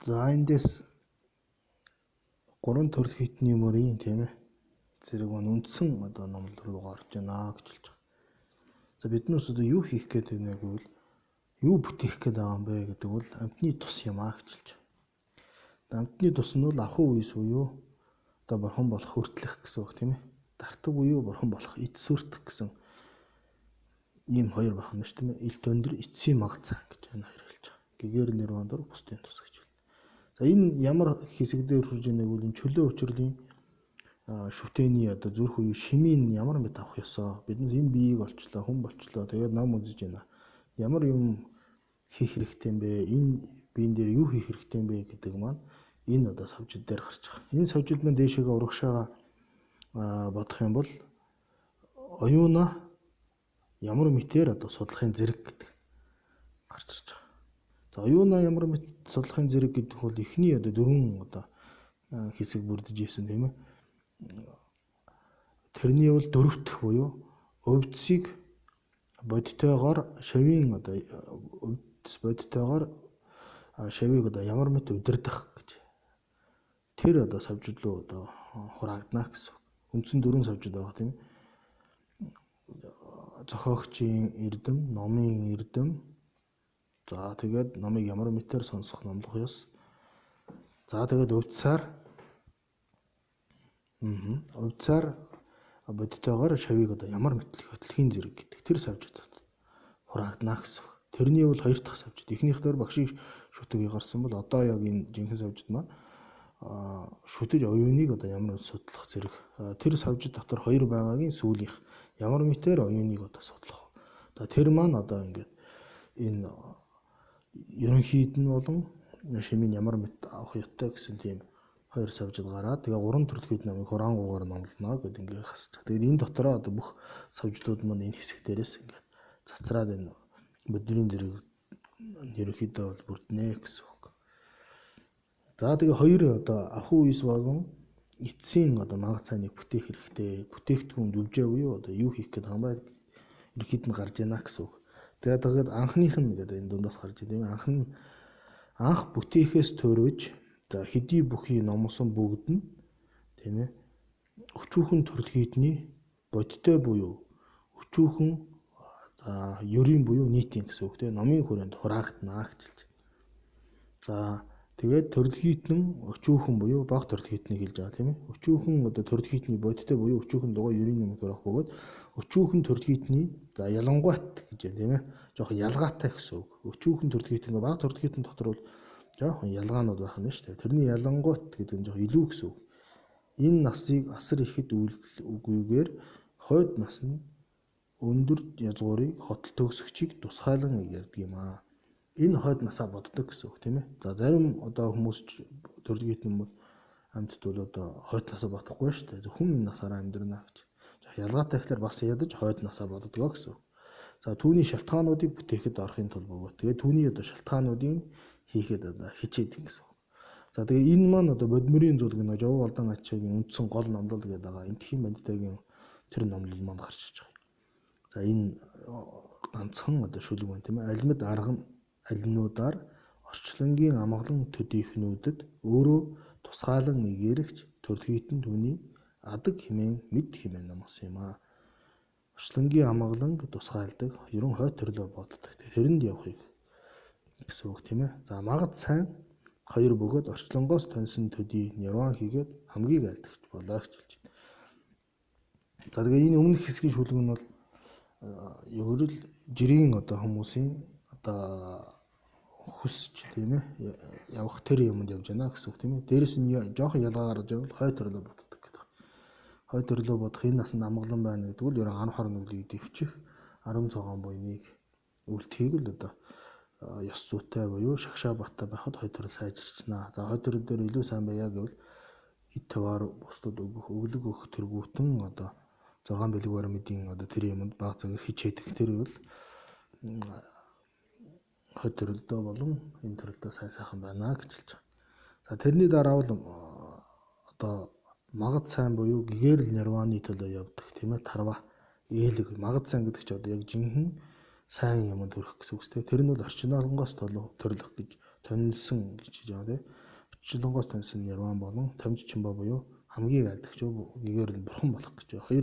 За эндээс гурван төрөл хитний мөрийн тийм ээ зэрэг маань үндсэн одоо номлол руу гарч байна гэж хэлж байгаа. За биднээс одоо юу хийх гээд байна гэвэл юу бүтээх гээд байгаа юм бэ гэдэг бол амьтны тус юм аа гэж хэлж байгаа. Амьтны тус нь бол ахуй үес буюу одоо бурхан болох хүртлэх гэсэн үг тийм ээ. Дартаг буюу бурхан болох эц сүртэх гэсэн ийм хоёр бахан шүү дээ. Илт өндөр эцсийн магцаа гэж энэ хоёр хэлж байгаа. Гэгээр нэрвандор бусдын тус гэж. За энэ ямар хэсэгдээр хүрж байгааг бол энэ чөлөө учрлын шүтээний одоо зүрх үе шимийн ямар мэт авах ёсоо бид энэ биеийг олчлоо хүн болчлоо тэгээд ном үзэж байна. Ямар юм хийх хэрэгтэй юм бэ? Энэ биен дээр юу хийх хэрэгтэй юм бэ гэдэг маань энэ одоо савжид дээр гарч байгаа. Энэ савжид маань дээшээгээ урагшаага бодох юм бол оюуна ямар мэтээр одоо судлахын зэрэг гэдэг гарч ирж байгаа. За оюуна ямар мэт судлахын зэрэг гэдэг бол эхний одоо дөрвөн одоо хэсэг бүрдэж ийсэн тийм ээ. Тэрний бол дөрөвдөх буюу өвдсийг бодтойгоор шавийн одоо өвдс бодтойгоор шавийг одоо ямар мэт удирдах гэж тэр одоо савжид руу одоо хураагдана гэсэн. Үндсэн дөрвөн савжид байгаа тийм ээ. Зохиогчийн эрдэм, номын эрдэм, за тэгээд номыг ямар мэтээр сонсох номлох ёс. За тэгээд өвдсаар бодтойгоор шавийг одоо ямар мэтлэх хөтлөхийн зэрэг гэдэг тэр савжидад хураагдана гэсэн. Тэрний бол хоёр дахь савжид. Эхнийх дээр багшийн шүтгийг гарсан бол одоо яг энэ жинхэнэ савжид маань шүтэж оюуныг одоо ямар судлах зэрэг тэр савжид дотор хоёр байгаагийн сүүлийнх ямар мэтээр оюуныг одоо судлах. За тэр маань одоо ингээд энэ ерөнхийд нь болон шимийн ямар мэт авах ёстой гэсэн тийм хоёр савжид гараад тэгээ гурван төрөлхийд намыг хураангуугаар номлоно гэдэг ингээд хасч. Тэгээд энэ дотороо одоо бүх савжидууд маань энэ хэсэг дээрээс ингээд цацраад энэ бидний зэрэг ерөнхийдөө бол бүрднэ гэсэн үг. За тэгээ хоёр одоо ахуй үес болон эцсийн одоо мангар цайныг бүтээх хэрэгтэй. Бүтээгдэхүүн дүвжээ буюу одоо юу хийх гээд хамбай ерөнхийд нь гарч яана гэсэн үг. Тэгээд анхных нь гэдэг энэ дундаас гарч идэв. Анх бүтээхээс төрөж за хэдий бүхий номсон бүгд нь тийм ээ өчүүхэн төрөлхийдний бодтой буюу өчүүхэн ерийн буюу нийтийн гэсэн үг тийм номын хүрээнд хураагдана гэж хэлж. За тэгээд төрөлхийдэн өчүүхэн буюу бага төрөлхийднийг хэлж байгаа тийм ээ. Өчүүхэн одоо төрөлхийдний бодтой буюу өчүүхэн дугаа ерийн юм хөрөх бөгөөд өчүүхэн төрөлхийдний за ялангуйт гэж байна тийм ээ. Жохон ялгаатай гэсэн үг. Өчүүхэн төрөлхийдний бага төрөлхийдэн дотор бол жоохон ялгаанууд байх нь шүү дээ. Тэрний ялангуйт гэдэг нь жоохон илүү гэсэн үг. Энэ насыг асар ихэд үгүйгээр хойд нас нь өндөр язгуурыг хотол төгсөгчийг тусгайлан ярьдаг юм аа. Энэ хойд насаа боддог гэсэн үг тийм ээ. За зарим одоо хүмүүс төрөлхийдэн бол амьтд бол одоо хойд насаа бодохгүй шүү дээ. Хүн энэ насаараа амьдрна гэж. Ялгаатай гэхээр бас ядаж хойд насаа боддог гэсэн үг. За түүний шалтгаануудыг бүтээхэд орохын тулд бөгөөд тэгээд түүний одоо шалтгаануудыг хийхэд одоо хичээдэг гэсэн үг. За тэгээ энэ маань одоо бодмөрийн зүйл гэнэ Жов Алдан ачаагийн үндсэн гол номлол гэдэг байгаа. Энтхийн бандитагийн тэр номлол маань гарч иж байгаа. За энэ ганцхан одоо шүлэг байна тийм ээ. Алимд арга алинуудаар орчлонгийн амгалан төдийхнүүдэд өөрөө тусгаалan игэрэгч төрөлхийдэн түүний адаг хэмээн мэд хэмээн номсон юм аа. Орчлонгийн амгалан тусгаалдаг ерөн хойд төрлөө боддог. Тэрэнд явахыг гэсэн үг тийм ээ. За магад сайн хоёр бөгөөд орчлонгоос тонсон төдий нирван хийгээд хамгийн айлдагч болоо гэж хэлж байна. За тэгээ энэ өмнөх хэсгийн шүлэг нь бол ерөөл жирийн одоо хүмүүсийн одоо хүсч тийм ээ явах тэр юмд явж байна гэсэн үг тийм ээ. Дээрэс нь жоохон ялгаа гарч ирвэл хой төрлөө боддог гэдэг. Хой төрлөө бодох энэ насанд амгалан байна гэдэг нь ерөн 10 хорон үлийг дэвчих 10 цагаан буйныг үлдхийг л одоо ёс зүйтэй буюу шагшаа баттай байхад хой төрөл сайжирчна. За хой төрөл дээр илүү сайн байя гэвэл эд таваар бусдад өглөг өгөх тэргүүтэн одоо 6 бэлэг баримтын одоо тэр юмд баг цагаар хичээдэг тэр бол хой төрөлдөө болон энэ төрөлдөө сайхан байна гэж хэлж байгаа. За тэрний дараа бол одоо магад сайн буюу гэгэрл нирваны төлөө явдаг тийм ээ тарва ээлэг магад сайн гэдэг чинь одоо яг жинхэнэ сайн юм төрөх гэсэн үг тийм. Тэр нь бол орчин алгангоос төрлөх гэж тонилсон гэж хэлж байгаа тийм. Орчлонгоос тонилсон нирван болон тамжи чимба буюу хамгийн альдагч гэгээр нь бурхан болох гэж.